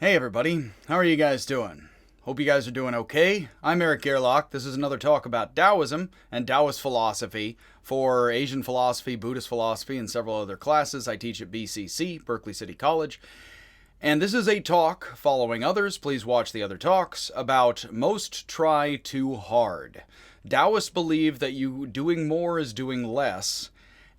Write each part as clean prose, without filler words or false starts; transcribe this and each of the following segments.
Hey everybody, how are you guys doing? Hope you guys are doing okay. I'm Eric Gerlach. This is another talk about Daoism and Taoist philosophy for Asian philosophy, Buddhist philosophy, and several other classes I teach at BCC, Berkeley City College. And this is a talk, following others, please watch the other talks, about most try too hard. Taoists believe that you doing more is doing less,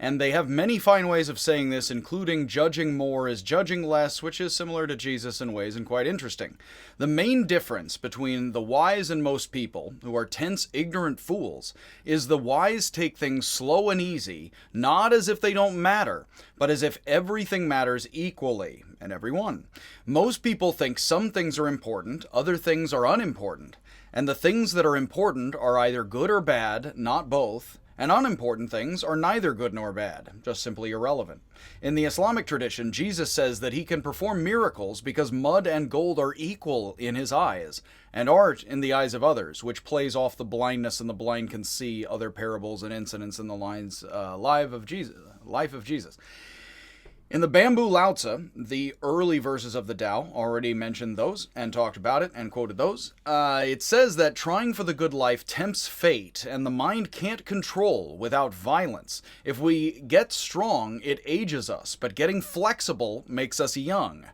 and they have many fine ways of saying this, including judging more is judging less, which is similar to Jesus in ways and quite interesting. The main difference between the wise and most people, who are tense, ignorant fools, is the wise take things slow and easy, not as if they don't matter, but as if everything matters equally, and everyone. Most people think some things are important, other things are unimportant, and the things that are important are either good or bad, not both, and unimportant things are neither good nor bad, just simply irrelevant. In the Islamic tradition, Jesus says that he can perform miracles because mud and gold are equal in his eyes, and art in the eyes of others, which plays off the blindness and the blind can see other parables and incidents in the life of Jesus. In the Bamboo Lao Tzu, the early verses of the Tao, already mentioned those and talked about it and quoted those, it says that trying for the good life tempts fate and the mind can't control without violence. If we get strong, it ages us, but getting flexible makes us young.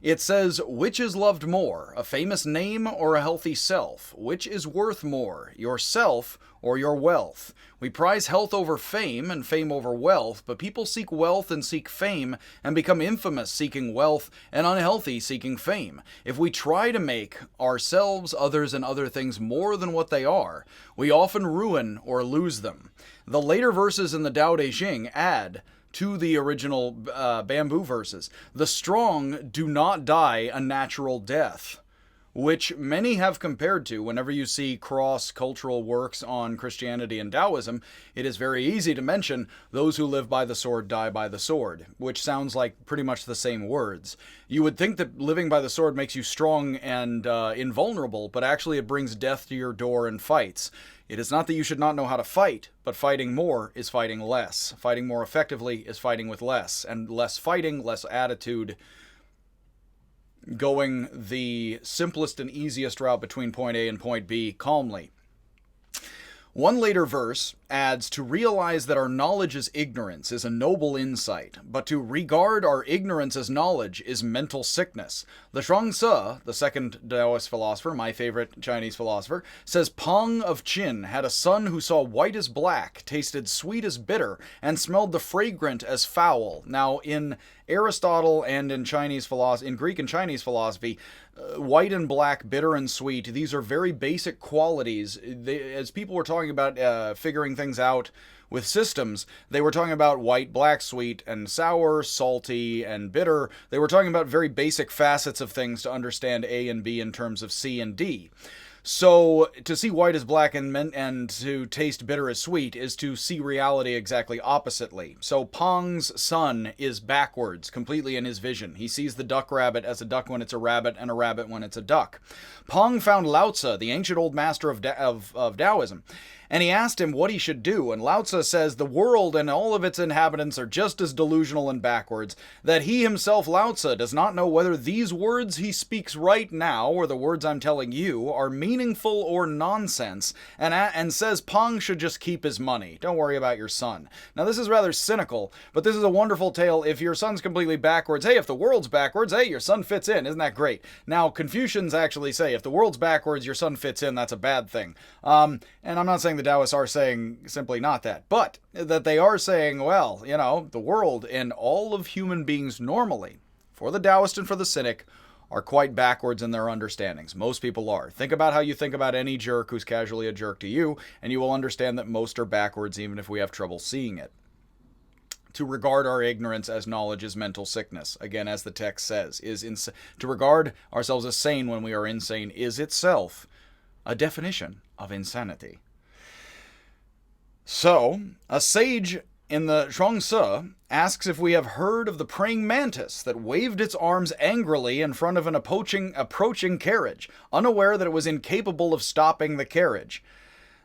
It says, which is loved more, a famous name or a healthy self? Which is worth more, yourself or your wealth? We prize health over fame and fame over wealth, but people seek wealth and seek fame and become infamous seeking wealth and unhealthy seeking fame. If we try to make ourselves, others, and other things more than what they are, we often ruin or lose them. The later verses in the Tao Te Ching add to the original bamboo verses, the strong do not die a natural death, which many have compared to whenever you see cross-cultural works on Christianity and Taoism. It is very easy to mention those who live by the sword die by the sword, which sounds like pretty much the same words. You would think that living by the sword makes you strong and invulnerable, but actually it brings death to your door and fights. It is not that you should not know how to fight, but fighting more is fighting less. Fighting more effectively is fighting with less, and less fighting, less attitude, going the simplest and easiest route between point A and point B calmly. One later verse adds, to realize that our knowledge is ignorance is a noble insight, but to regard our ignorance as knowledge is mental sickness. The Zhuangzi, the second Taoist philosopher, my favorite Chinese philosopher, says Pang of Qin had a son who saw white as black, tasted sweet as bitter, and smelled the fragrant as foul. Now, in Aristotle and in Greek and Chinese philosophy, white and black, bitter and sweet, these are very basic qualities. As people were talking about figuring things out with systems, they were talking about white, black, sweet, and sour, salty, and bitter. They were talking about very basic facets of things to understand A and B in terms of C and D. So to see white as black and to taste bitter as sweet is to see reality exactly oppositely. So Pang's son is backwards completely in his vision. He sees the duck rabbit as a duck when it's a rabbit and a rabbit when it's a duck. Pang found Lao Tzu, the ancient old master of Taoism, and he asked him what he should do, and Lao Tzu says the world and all of its inhabitants are just as delusional and backwards, that he himself, Lao Tzu, does not know whether these words he speaks right now, or the words I'm telling you, are meaningful or nonsense, and says Pang should just keep his money. Don't worry about your son. Now this is rather cynical, but this is a wonderful tale. If your son's completely backwards, hey, if the world's backwards, hey, your son fits in. Isn't that great? Now, Confucians actually say if the world's backwards, your son fits in, that's a bad thing. And I'm not saying the Taoists are saying simply not that, but that they are saying, well, you know, the world and all of human beings normally, for the Taoist and for the cynic, are quite backwards in their understandings. Most people are. Think about how you think about any jerk who's casually a jerk to you, and you will understand that most are backwards even if we have trouble seeing it. To regard our ignorance as knowledge is mental sickness. Again, as the text says, to regard ourselves as sane when we are insane is itself a definition of insanity. So, a sage in the Zhuangzi asks if we have heard of the praying mantis that waved its arms angrily in front of an approaching carriage, unaware that it was incapable of stopping the carriage.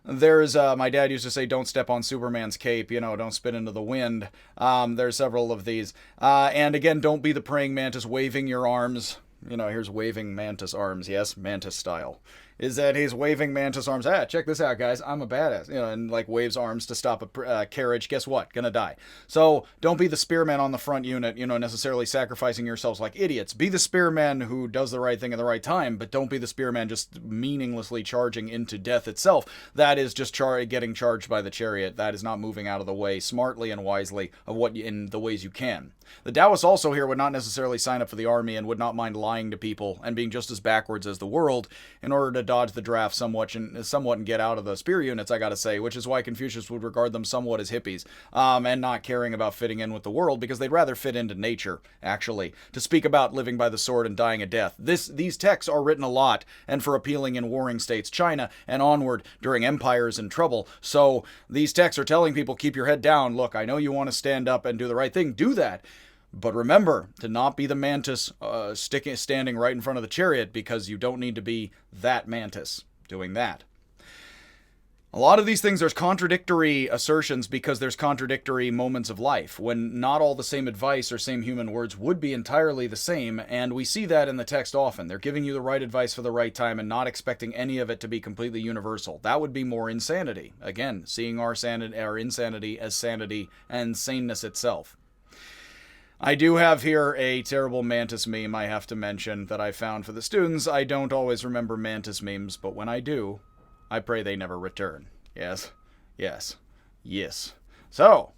There's, my dad used to say, don't step on Superman's cape, you know, don't spit into the wind. There's several of these. And again, don't be the praying mantis waving your arms Here's waving mantis arms. Yes, mantis style. Is that he's waving mantis arms. Ah, check this out, guys. I'm a badass. And like waves arms to stop a carriage. Guess what? Gonna die. So don't be the spearman on the front unit, necessarily sacrificing yourselves like idiots. Be the spearman who does the right thing at the right time, but don't be the spearman just meaninglessly charging into death itself. That is just getting charged by the chariot. That is not moving out of the way smartly and wisely in the ways you can. The Taoists also here would not necessarily sign up for the army and would not mind lying to people and being just as backwards as the world in order to dodge the draft somewhat and get out of the spear units, I gotta say, which is why Confucius would regard them somewhat as hippies, and not caring about fitting in with the world, because they'd rather fit into nature, actually, to speak about living by the sword and dying a death. These texts are written a lot, and for appealing in warring states, China, and onward during empires in trouble. So these texts are telling people, keep your head down. Look, I know you want to stand up and do the right thing. Do that. But remember to not be the mantis standing right in front of the chariot, because you don't need to be that mantis doing that. A lot of these things, there's contradictory assertions because there's contradictory moments of life when not all the same advice or same human words would be entirely the same, and we see that in the text often. They're giving you the right advice for the right time and not expecting any of it to be completely universal. That would be more insanity. Again, seeing our insanity as sanity and saneness itself. I do have here a terrible mantis meme I have to mention that I found for the students. I don't always remember mantis memes, but when I do, I pray they never return. Yes, yes, yes. So,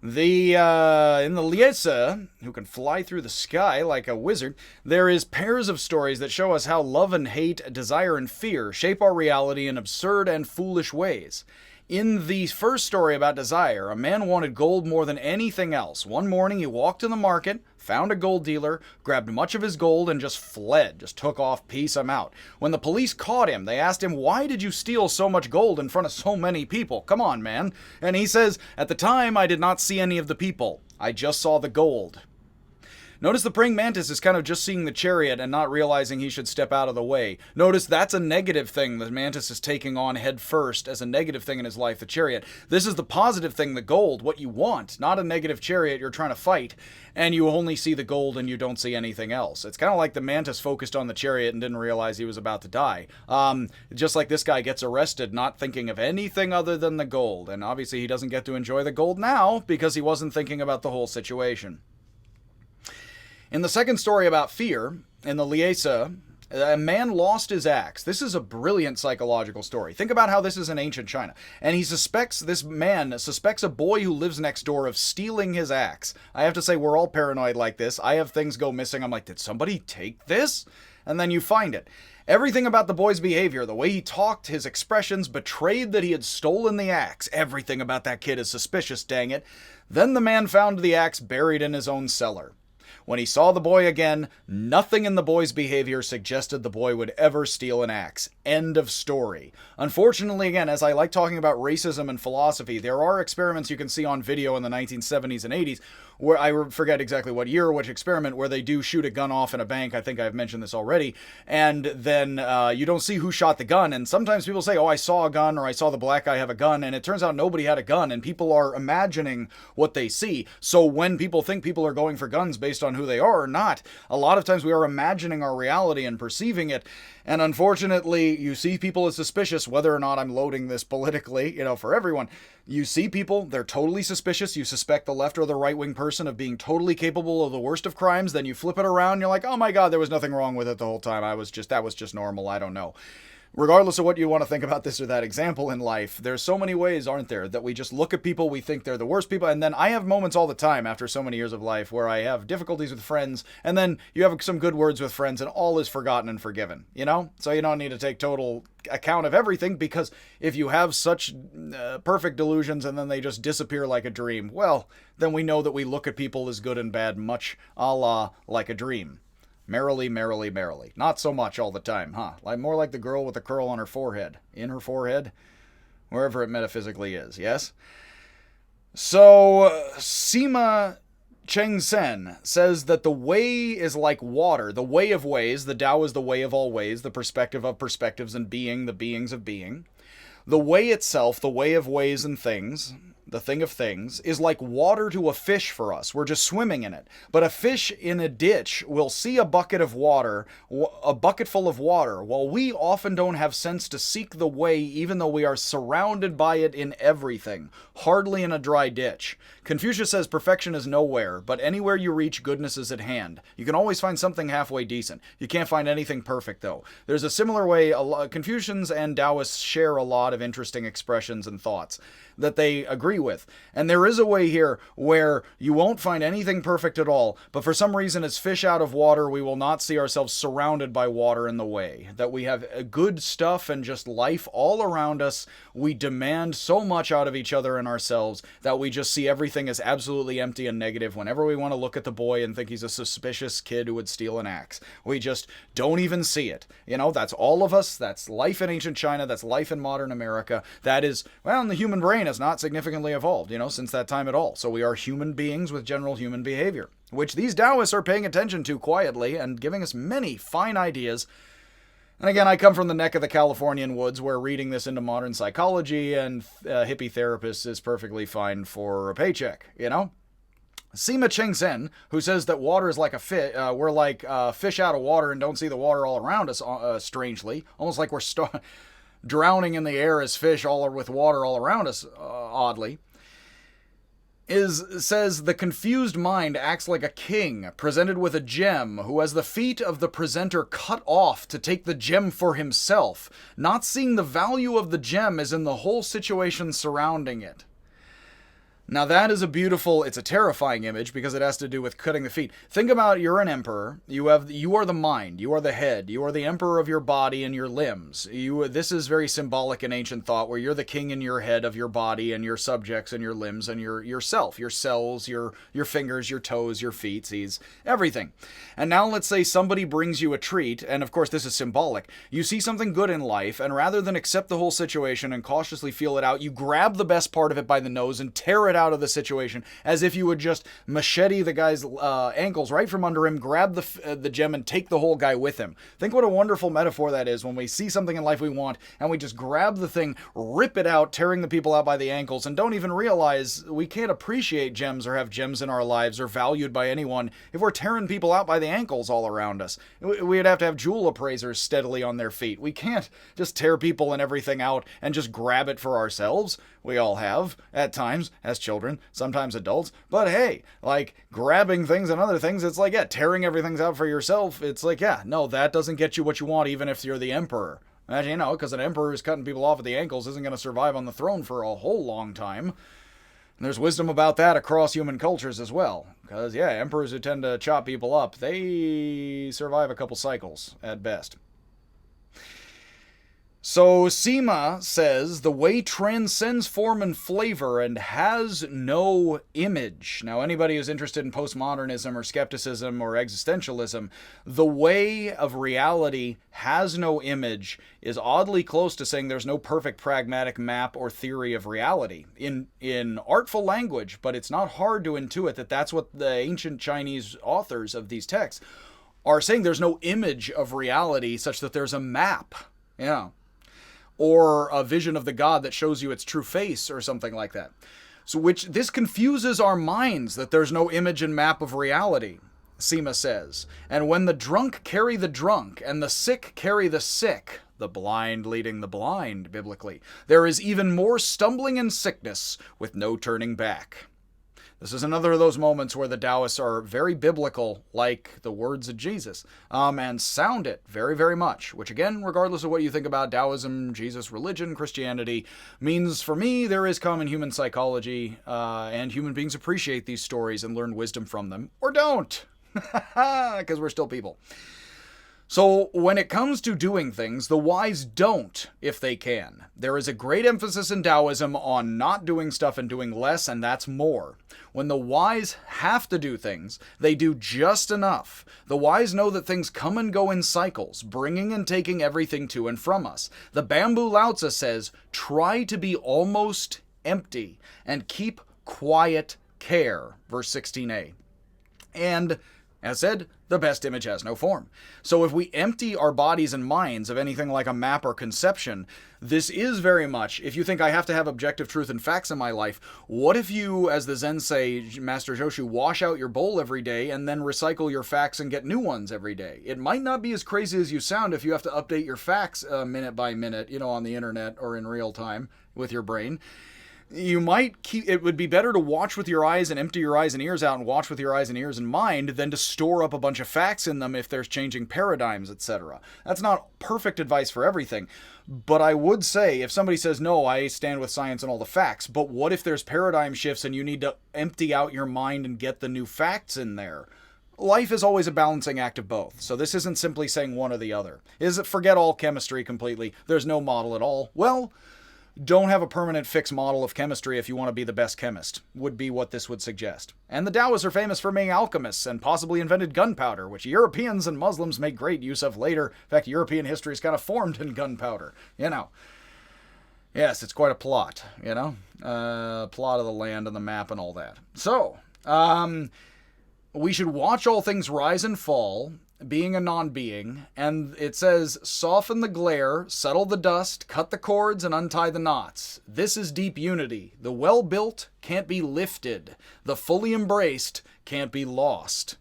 in the Liesa, who can fly through the sky like a wizard, there is pairs of stories that show us how love and hate, desire and fear shape our reality in absurd and foolish ways. In the first story about desire, a man wanted gold more than anything else. One morning he walked to the market, found a gold dealer, grabbed much of his gold, and just fled. Just took off, peace, I'm out. When the police caught him, they asked him, why did you steal so much gold in front of so many people? Come on, man. And he says, at the time I did not see any of the people. I just saw the gold. Notice the praying mantis is kind of just seeing the chariot and not realizing he should step out of the way. Notice that's a negative thing the mantis is taking on head first as a negative thing in his life, the chariot. This is the positive thing, the gold, what you want, not a negative chariot you're trying to fight, and you only see the gold and you don't see anything else. It's kind of like the mantis focused on the chariot and didn't realize he was about to die. Just like this guy gets arrested not thinking of anything other than the gold, and obviously he doesn't get to enjoy the gold now because he wasn't thinking about the whole situation. In the second story about fear, in the Liesa, a man lost his axe. This is a brilliant psychological story. Think about how this is in ancient China. And this man suspects a boy who lives next door of stealing his axe. I have to say, we're all paranoid like this. I have things go missing. I'm like, did somebody take this? And then you find it. Everything about the boy's behavior, the way he talked, his expressions, betrayed that he had stolen the axe. Everything about that kid is suspicious, dang it. Then the man found the axe buried in his own cellar. When he saw the boy again, nothing in the boy's behavior suggested the boy would ever steal an axe. End of story. Unfortunately, again, as I like talking about racism and philosophy, there are experiments you can see on video in the 1970s and 80s, where I forget exactly what year or which experiment, where they do shoot a gun off in a bank. I think I've mentioned this already. And then you don't see who shot the gun. And sometimes people say, oh, I saw a gun, or I saw the black guy have a gun. And it turns out nobody had a gun, and people are imagining what they see. So when people think people are going for guns based on who they are or not, a lot of times we are imagining our reality and perceiving it. And unfortunately, you see people as suspicious, whether or not I'm loading this politically, for everyone. You see people, they're totally suspicious. You suspect the left or the right-wing person of being totally capable of the worst of crimes. Then you flip it around, you're like, oh my God, there was nothing wrong with it the whole time. That was just normal. I don't know. Regardless of what you want to think about this or that example in life, there's so many ways, aren't there, that we just look at people, we think they're the worst people, and then I have moments all the time after so many years of life where I have difficulties with friends, and then you have some good words with friends, and all is forgotten and forgiven, So you don't need to take total account of everything, because if you have such perfect delusions and then they just disappear like a dream, well, then we know that we look at people as good and bad, much a la like a dream. Merrily, merrily, merrily. Not so much all the time, huh? More like the girl with the curl on her forehead. In her forehead? Wherever it metaphysically is, yes? So, Sima Cheng-sen says that the way is like water. The way of ways. The Tao is the way of all ways. The perspective of perspectives and being, the beings of being. The way itself, the way of ways and things. the thing of things, is like water to a fish for us. We're just swimming in it. But a fish in a ditch will see a bucket of water, a bucket full of water, while we often don't have sense to seek the way, even though we are surrounded by it in everything, hardly in a dry ditch. Confucius says perfection is nowhere, but anywhere you reach, goodness is at hand. You can always find something halfway decent. You can't find anything perfect, though. There's a similar way Confucians and Taoists share a lot of interesting expressions and thoughts that they agree with. And there is a way here where you won't find anything perfect at all, but for some reason as fish out of water, we will not see ourselves surrounded by water in the way. That we have good stuff and just life all around us. We demand so much out of each other and ourselves that we just see everything as absolutely empty and negative whenever we want to look at the boy and think he's a suspicious kid who would steal an axe. We just don't even see it. You know, that's all of us. That's life in ancient China. That's life in modern America. That is, well, the human brain has not significantly evolved, since that time at all. So we are human beings with general human behavior, which these Taoists are paying attention to quietly and giving us many fine ideas. And again, I come from the neck of the Californian woods where reading this into modern psychology and hippie therapists is perfectly fine for a paycheck, Sima Cheng-sen, who says that water is like a fish, we're like fish out of water and don't see the water all around us, strangely, almost like we're drowning in the air as fish all with water all around us, oddly, says the confused mind acts like a king presented with a gem who has the feet of the presenter cut off to take the gem for himself, not seeing the value of the gem as in the whole situation surrounding it. Now that is it's a terrifying image because it has to do with cutting the feet. Think about you're an emperor, you are the mind, you are the head, you are the emperor of your body and your limbs. This is very symbolic in ancient thought where you're the king in your head of your body and your subjects and your limbs and yourself, your cells, your fingers, your toes, your feet, everything. And now let's say somebody brings you a treat, and of course this is symbolic. You see something good in life, and rather than accept the whole situation and cautiously feel it out, you grab the best part of it by the nose and tear it out of the situation as if you would just machete the guy's ankles right from under him, grab the gem and take the whole guy with him. Think what a wonderful metaphor that is when we see something in life we want and we just grab the thing, rip it out, tearing the people out by the ankles, and don't even realize we can't appreciate gems or have gems in our lives or valued by anyone if we're tearing people out by the ankles all around us. We'd have to have jewel appraisers steadily on their feet. We can't just tear people and everything out and just grab it for ourselves. We all have, at times, as children, sometimes adults. But hey, like grabbing things and other things, it's like, tearing everything out for yourself. It's like, no, that doesn't get you what you want, even if you're the emperor. Imagine, because an emperor who's cutting people off at the ankles isn't going to survive on the throne for a whole long time. And there's wisdom about that across human cultures as well. Because, emperors who tend to chop people up, they survive a couple cycles at best. So Sima says the way transcends form and flavor and has no image. Now, anybody who's interested in postmodernism or skepticism or existentialism, the way of reality has no image is oddly close to saying there's no perfect pragmatic map or theory of reality in artful language, but it's not hard to intuit that that's what the ancient Chinese authors of these texts are saying. There's no image of reality such that there's a map. Or a vision of the God that shows you its true face or something like that. So this confuses our minds that there's no image and map of reality, Sima says. And when the drunk carry the drunk and the sick carry the sick, the blind leading the blind, biblically, there is even more stumbling and sickness with no turning back. This is another of those moments where the Taoists are very biblical, like the words of Jesus, and sound it very, very much, which again, regardless of what you think about Taoism, Jesus, religion, Christianity, means for me there is common human psychology, and human beings appreciate these stories and learn wisdom from them, or don't, because we're still people. So when it comes to doing things, the wise don't if they can. There is a great emphasis in Taoism on not doing stuff and doing less, and that's more. When the wise have to do things, they do just enough. The wise know that things come and go in cycles, bringing and taking everything to and from us. The Bamboo Lao Tzu says, try to be almost empty and keep quiet care, verse 16a. And As said, the best image has no form. So if we empty our bodies and minds of anything like a map or conception, this is very much, if you think I have to have objective truth and facts in my life, what if you, as the Zen sage, Master Joshu, wash out your bowl every day and then recycle your facts and get new ones every day? It might not be as crazy as you sound if you have to update your facts minute by minute, on the internet or in real time with your brain. You might keep, it would be better to watch with your eyes and empty your eyes and ears out and watch with your eyes and ears and mind than to store up a bunch of facts in them if there's changing paradigms, etc. That's not perfect advice for everything, but I would say if somebody says, no, I stand with science and all the facts, but what if there's paradigm shifts and you need to empty out your mind and get the new facts in there? Life is always a balancing act of both, so this isn't simply saying one or the other. Is it forget all chemistry completely? There's no model at all? Well, don't have a permanent fixed model of chemistry if you want to be the best chemist, would be what this would suggest. And the Taoists are famous for being alchemists and possibly invented gunpowder, which Europeans and Muslims make great use of later. In fact, European history is kind of formed in gunpowder, Yes, it's quite a plot, plot of the land and the map and all that. So, we should watch all things rise and fall, being a non-being, and it says, soften the glare, settle the dust, cut the cords, and untie the knots. This is deep unity. The well-built can't be lifted. The fully embraced can't be lost.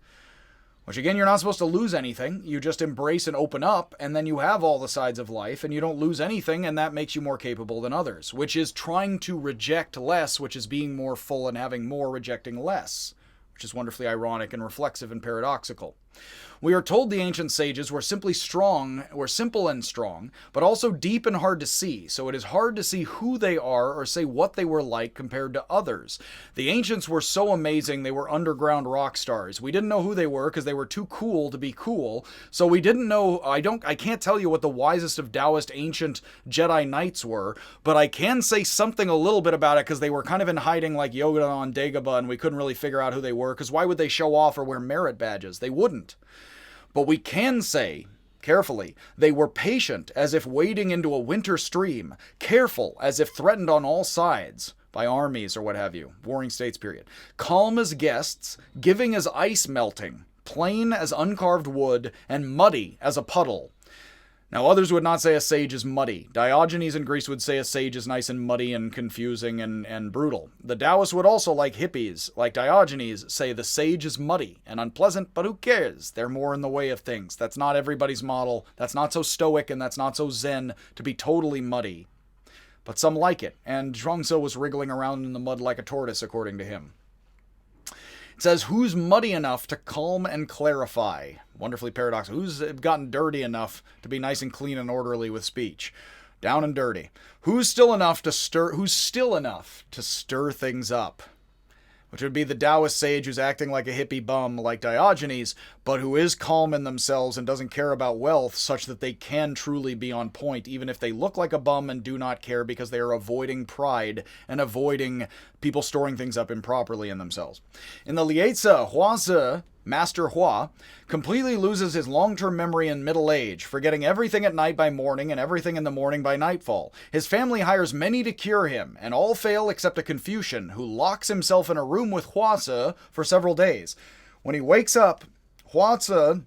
Which again, you're not supposed to lose anything. You just embrace and open up, and then you have all the sides of life, and you don't lose anything, and that makes you more capable than others, which is trying to reject less, which is being more full and having more, rejecting less, which is wonderfully ironic and reflexive and paradoxical. We are told the ancient sages were simple and strong, but also deep and hard to see, so it is hard to see who they are or say what they were like compared to others. The ancients were so amazing, they were underground rock stars. We didn't know who they were because they were too cool to be cool, so we didn't know, I can't tell you what the wisest of Taoist ancient Jedi Knights were, but I can say something a little bit about it because they were kind of in hiding like Yoda on Dagobah, and we couldn't really figure out who they were, because why would they show off or wear merit badges? They wouldn't. But we can say, carefully, they were patient as if wading into a winter stream, careful as if threatened on all sides by armies or what have you, warring states period, calm as guests, giving as ice melting, plain as uncarved wood, and muddy as a puddle. Now others would not say a sage is muddy. Diogenes in Greece would say a sage is nice and muddy and confusing and brutal. The Taoists would also, like hippies, like Diogenes, say the sage is muddy and unpleasant, but who cares? They're more in the way of things. That's not everybody's model. That's not so stoic and that's not so zen to be totally muddy. But some like it, and Zhuangzi was wriggling around in the mud like a tortoise, according to him. It says, who's muddy enough to calm and clarify? Wonderfully paradoxical. Who's gotten dirty enough to be nice and clean and orderly with speech? Down and dirty. Who's still enough to stir things up? Which would be the Taoist sage who's acting like a hippie bum like Diogenes, but who is calm in themselves and doesn't care about wealth such that they can truly be on point, even if they look like a bum and do not care because they are avoiding pride and avoiding people storing things up improperly in themselves. In the Liezi, Huazi, Master Hua, completely loses his long-term memory in middle age, forgetting everything at night by morning and everything in the morning by nightfall. His family hires many to cure him, and all fail except a Confucian, who locks himself in a room with Huazi for several days. When he wakes up, Huazi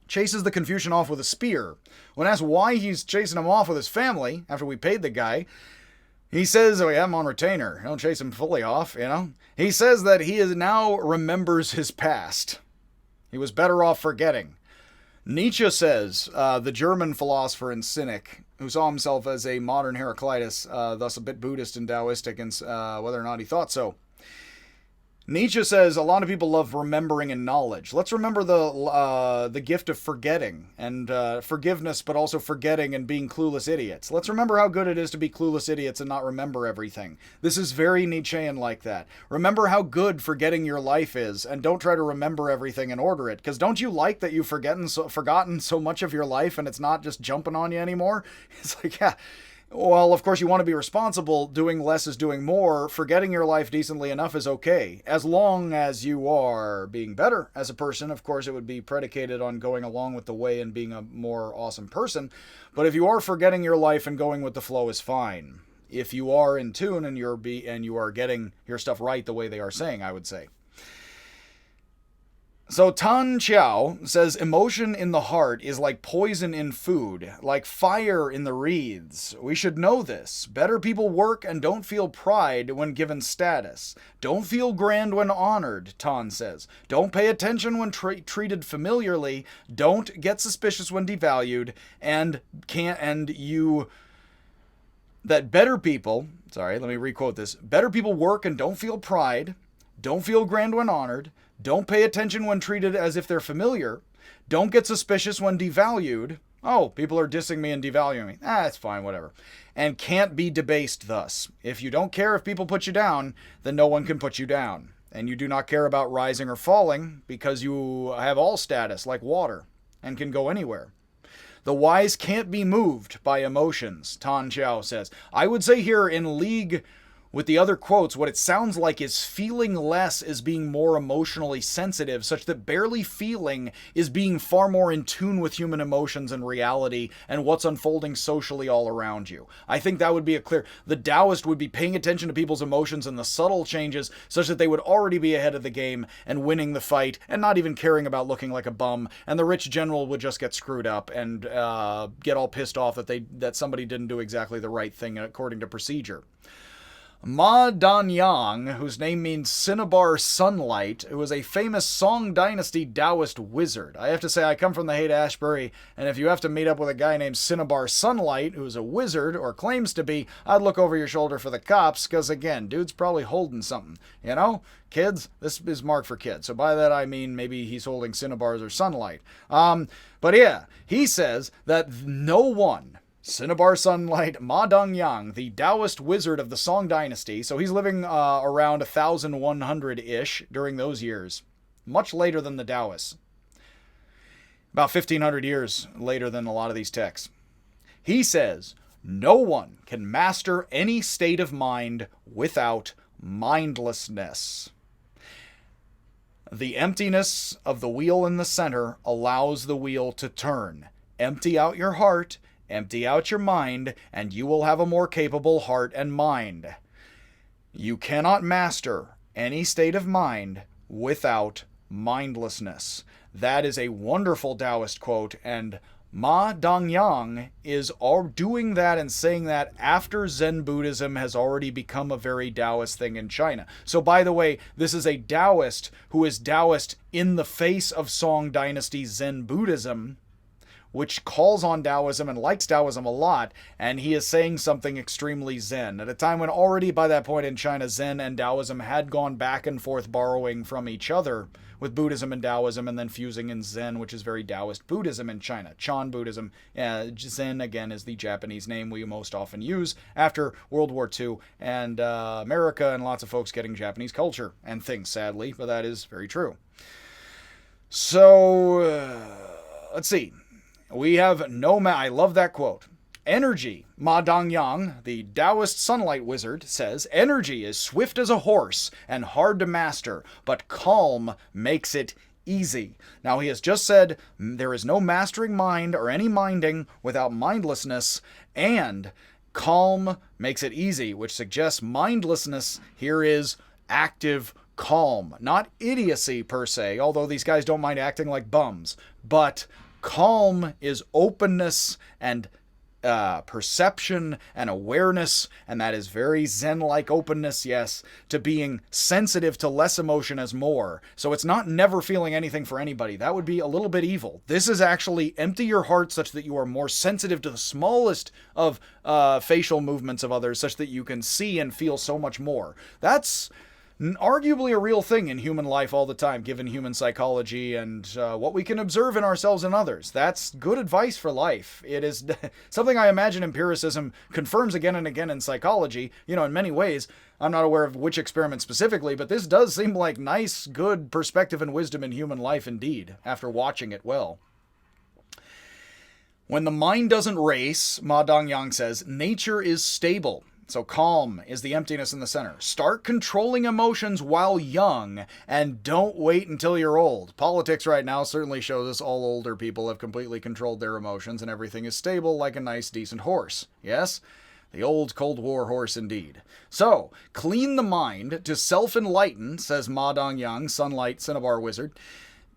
chases the Confucian off with a spear. When asked why he's chasing him off with his family, after we paid the guy, he says, we have him on retainer. Don't chase him fully off, He says that he now remembers his past. He was better off forgetting. Nietzsche says, the German philosopher and cynic, who saw himself as a modern Heraclitus, thus a bit Buddhist and Taoistic, and whether or not he thought so. Nietzsche says a lot of people love remembering and knowledge. Let's remember the gift of forgetting and forgiveness, but also forgetting and being clueless idiots. Let's remember how good it is to be clueless idiots and not remember everything. This is very Nietzschean like that. Remember how good forgetting your life is, and don't try to remember everything and order it. Because don't you like that you've forgotten so much of your life and it's not just jumping on you anymore? It's like, yeah. Well, of course, you want to be responsible. Doing less is doing more. Forgetting your life decently enough is okay. As long as you are being better as a person, of course, it would be predicated on going along with the way and being a more awesome person. But if you are forgetting your life and going with the flow is fine. If you are in tune and you are getting your stuff right the way they are saying, I would say. So Tan Chiao says emotion in the heart is like poison in food, like fire in the reeds. We should know this. Better people work and don't feel pride when given status. Don't feel grand when honored, Tan says. Don't pay attention when treated familiarly. Don't get suspicious when devalued. That better people, let me requote this. Better people work and don't feel pride. Don't feel grand when honored. Don't pay attention when treated as if they're familiar. Don't get suspicious when devalued. Oh, people are dissing me and devaluing me. It's fine, whatever. And can't be debased thus. If you don't care if people put you down, then no one can put you down. And you do not care about rising or falling because you have all status like water and can go anywhere. The wise can't be moved by emotions, Tan Chiao says. I would say here in league with the other quotes, what it sounds like is feeling less is being more emotionally sensitive, such that barely feeling is being far more in tune with human emotions and reality and what's unfolding socially all around you. I think that would be the Taoist would be paying attention to people's emotions and the subtle changes such that they would already be ahead of the game and winning the fight and not even caring about looking like a bum, and the rich general would just get screwed up and get all pissed off that somebody didn't do exactly the right thing according to procedure. Ma Danyang, whose name means Cinnabar Sunlight, who was a famous Song Dynasty Taoist wizard. I have to say, I come from the Haight-Ashbury, and if you have to meet up with a guy named Cinnabar Sunlight, who's a wizard, or claims to be, I'd look over your shoulder for the cops, because again, dude's probably holding something. You know? Kids, this is marked for kids. So by that I mean maybe he's holding Cinnabars or sunlight. But yeah, he says that no one... Cinnabar Sunlight Ma Dongyang, the Taoist wizard of the Song Dynasty, so he's living around 1100-ish during those years, much later than the Taoists, about 1500 years later than a lot of these texts. He says, no one can master any state of mind without mindlessness. The emptiness of the wheel in the center allows the wheel to turn. Empty out your heart, empty out your mind, and you will have a more capable heart and mind. You cannot master any state of mind without mindlessness. That is a wonderful Taoist quote, and Ma Dongyang is doing that and saying that after Zen Buddhism has already become a very Taoist thing in China. So by the way, this is a Taoist who is Taoist in the face of Song Dynasty Zen Buddhism, which calls on Taoism and likes Taoism a lot, and he is saying something extremely Zen. At a time when already by that point in China, Zen and Taoism had gone back and forth borrowing from each other, with Buddhism and Taoism, and then fusing in Zen, which is very Taoist Buddhism in China. Chan Buddhism. Zen, again, is the Japanese name we most often use after World War II, and America and lots of folks getting Japanese culture and things, sadly, but that is very true. So, let's see. We have I love that quote. Energy, Ma Dongyang, the Taoist sunlight wizard, says, energy is swift as a horse and hard to master, but calm makes it easy. Now he has just said there is no mastering mind or any minding without mindlessness, and calm makes it easy, which suggests mindlessness here is active calm. Not idiocy per se, although these guys don't mind acting like bums, but calm is openness and perception and awareness, and that is very Zen-like openness, yes, to being sensitive to less emotion as more. So it's not never feeling anything for anybody. That would be a little bit evil. This is actually empty your heart such that you are more sensitive to the smallest of facial movements of others, such that you can see and feel so much more. That's arguably a real thing in human life all the time, given human psychology and what we can observe in ourselves and others. That's good advice for life. It is something I imagine empiricism confirms again and again in psychology. You know, in many ways, I'm not aware of which experiment specifically, but this does seem like nice, good perspective and wisdom in human life indeed, after watching it well. When the mind doesn't race, Ma Dongyang says, nature is stable. So calm is the emptiness in the center. Start controlling emotions while young, and don't wait until you're old. Politics right now certainly shows us all older people have completely controlled their emotions, and everything is stable like a nice, decent horse. Yes? The old Cold War horse indeed. So, clean the mind to self-enlighten, says Ma Dongyang, Sunlight Cinnabar Wizard.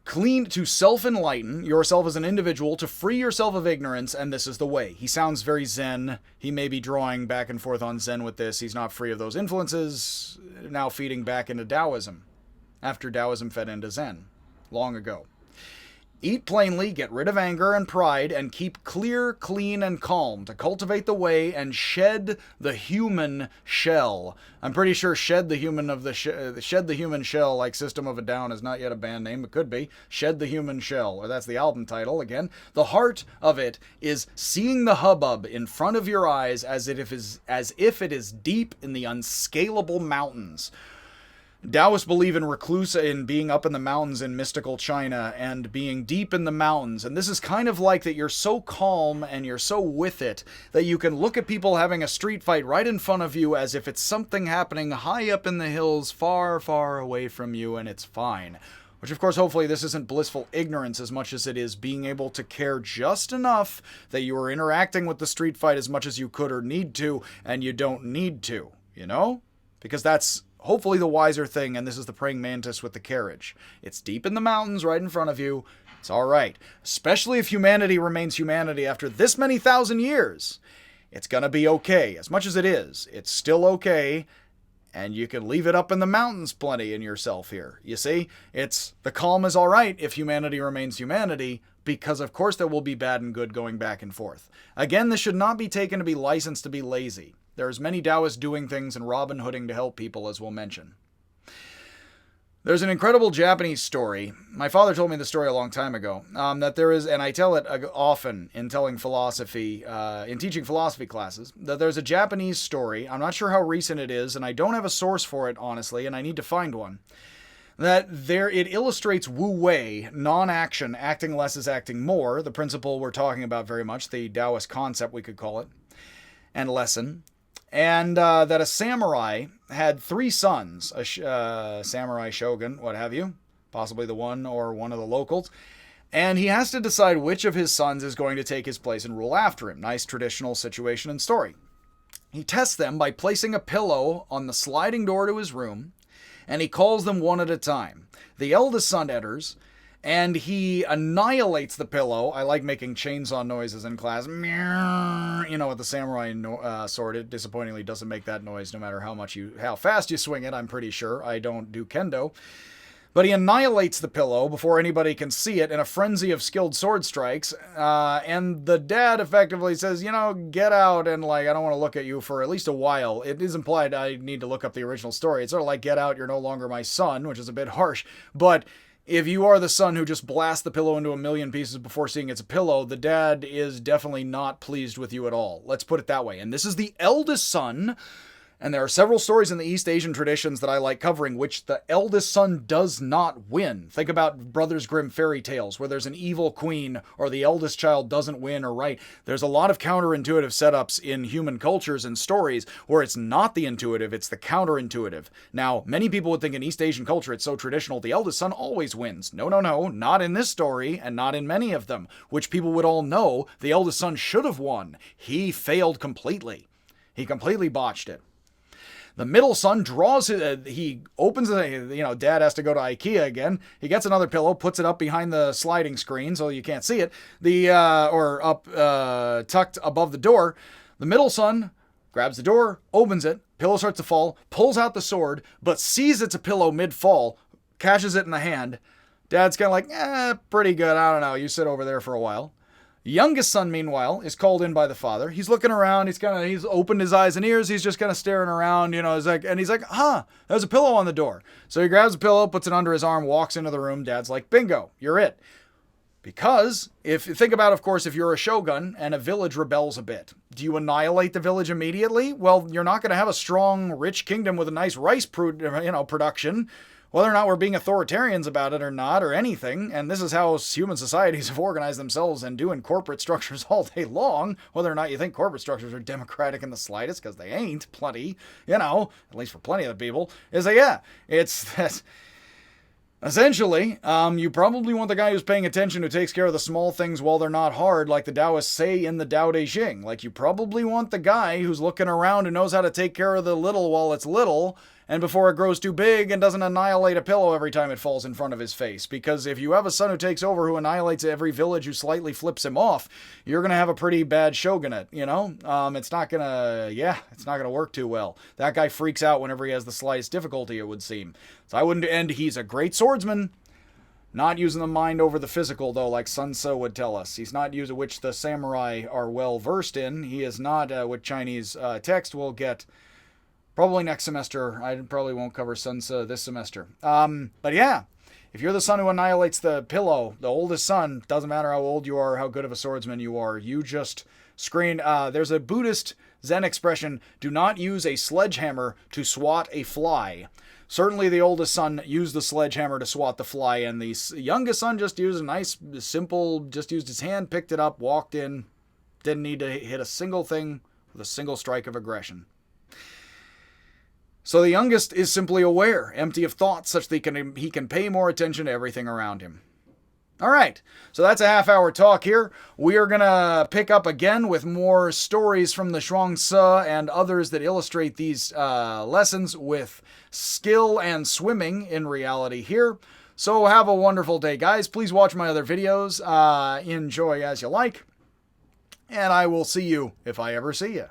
to self-enlighten yourself as an individual, to free yourself of ignorance, and this is the way. He sounds very Zen. He may be drawing back and forth on Zen with this. He's not free of those influences, now feeding back into Daoism, after Daoism fed into Zen long ago. Eat plainly, get rid of anger and pride, and keep clear, clean, and calm to cultivate the way and shed the human shell. I'm pretty sure shed the human shell, like System of a Down, is not yet a band name. It could be. Shed the Human Shell, or that's the album title again. The heart of it is seeing the hubbub in front of your eyes as if it is deep in the unscalable mountains. Taoists believe in being up in the mountains in mystical China and being deep in the mountains. And this is kind of like that you're so calm and you're so with it that you can look at people having a street fight right in front of you as if it's something happening high up in the hills, far, far away from you, and it's fine. Which, of course, hopefully this isn't blissful ignorance as much as it is being able to care just enough that you are interacting with the street fight as much as you could or need to, and you don't need to, you know? Because that's hopefully the wiser thing, and this is the praying mantis with the carriage. It's deep in the mountains right in front of you. It's all right. Especially if humanity remains humanity after this many thousand years. It's going to be okay. As much as it is, it's still okay. And you can leave it up in the mountains plenty in yourself here. You see, the calm is all right if humanity remains humanity, because of course there will be bad and good going back and forth. Again, this should not be taken to be licensed to be lazy. There's many Taoists doing things and Robin Hooding to help people, as we'll mention. There's an incredible Japanese story. My father told me the story a long time ago. That there is, and I tell it often in telling philosophy, in teaching philosophy classes, that there's a Japanese story. I'm not sure how recent it is, and I don't have a source for it, honestly, and I need to find one. That it illustrates Wu Wei, non-action, acting less is acting more, the principle we're talking about very much, the Taoist concept we could call it, and lesson. And that a samurai had 3 sons, a samurai shogun, what have you, possibly the one or one of the locals, and he has to decide which of his sons is going to take his place and rule after him. Nice traditional situation and story. He tests them by placing a pillow on the sliding door to his room, and he calls them one at a time. The eldest son enters, and he annihilates the pillow. I like making chainsaw noises in class. You know, with the samurai sword, it disappointingly doesn't make that noise no matter how fast you swing it, I'm pretty sure. I don't do kendo. But he annihilates the pillow before anybody can see it in a frenzy of skilled sword strikes. And the dad effectively says, get out, and I don't want to look at you for at least a while. It is implied I need to look up the original story. It's sort of like, get out, you're no longer my son, which is a bit harsh. But if you are the son who just blasts the pillow into a million pieces before seeing it's a pillow, the dad is definitely not pleased with you at all. Let's put it that way. And this is the eldest son. And there are several stories in the East Asian traditions that I like covering, which the eldest son does not win. Think about Brothers Grimm fairy tales, where there's an evil queen, or the eldest child doesn't win or right. There's a lot of counterintuitive setups in human cultures and stories where it's not the intuitive, it's the counterintuitive. Now, many people would think in East Asian culture it's so traditional, the eldest son always wins. No, not in this story, and not in many of them, which people would all know the eldest son should have won. He failed completely. He completely botched it. The middle son he opens it, dad has to go to IKEA again. He gets another pillow, puts it up behind the sliding screen so you can't see it, or up tucked above the door. The middle son grabs the door, opens it, pillow starts to fall, pulls out the sword, but sees it's a pillow mid-fall, catches it in the hand. Dad's kind of like, pretty good, I don't know, you sit over there for a while. Youngest son, meanwhile, is called in by the father. He's looking around. He's opened his eyes and ears. He's just kind of staring around, he's like, there's a pillow on the door. So he grabs a pillow, puts it under his arm, walks into the room. Dad's like, bingo, you're it. Because if you think about, of course, if you're a shogun and a village rebels a bit, do you annihilate the village immediately? Well, you're not going to have a strong, rich kingdom with a nice rice production. Whether or not we're being authoritarians about it or not, or anything, and this is how human societies have organized themselves and do in corporate structures all day long, whether or not you think corporate structures are democratic in the slightest, because they ain't, plenty, at least for plenty of the people, is that, it's that. Essentially, you probably want the guy who's paying attention, who takes care of the small things while they're not hard, like the Taoists say in the Tao Te Ching. Like, you probably want the guy who's looking around, who knows how to take care of the little while it's little, and before it grows too big and doesn't annihilate a pillow every time it falls in front of his face. Because if you have a son who takes over who annihilates every village who slightly flips him off, you're going to have a pretty bad shogunate, you know? It's not going to work too well. That guy freaks out whenever he has the slightest difficulty, it would seem. So I wouldn't, and he's a great swordsman. Not using the mind over the physical, though, like Sun Tzu would tell us. He's not using, which the samurai are well versed in. He is not, with Chinese text we'll get probably next semester. I probably won't cover Sun Tzu this semester. But yeah, if you're the son who annihilates the pillow, the oldest son, doesn't matter how old you are, how good of a swordsman you are, you just screen. There's a Buddhist Zen expression, do not use a sledgehammer to swat a fly. Certainly the oldest son used the sledgehammer to swat the fly, and the youngest son just used a nice, simple, just used his hand, picked it up, walked in, didn't need to hit a single thing with a single strike of aggression. So the youngest is simply aware, empty of thoughts, such that he can pay more attention to everything around him. All right, so that's a half-hour talk here. We are going to pick up again with more stories from the Zhuangzi and others that illustrate these lessons with skill and swimming in reality here. So have a wonderful day, guys. Please watch my other videos. Enjoy as you like. And I will see you if I ever see you.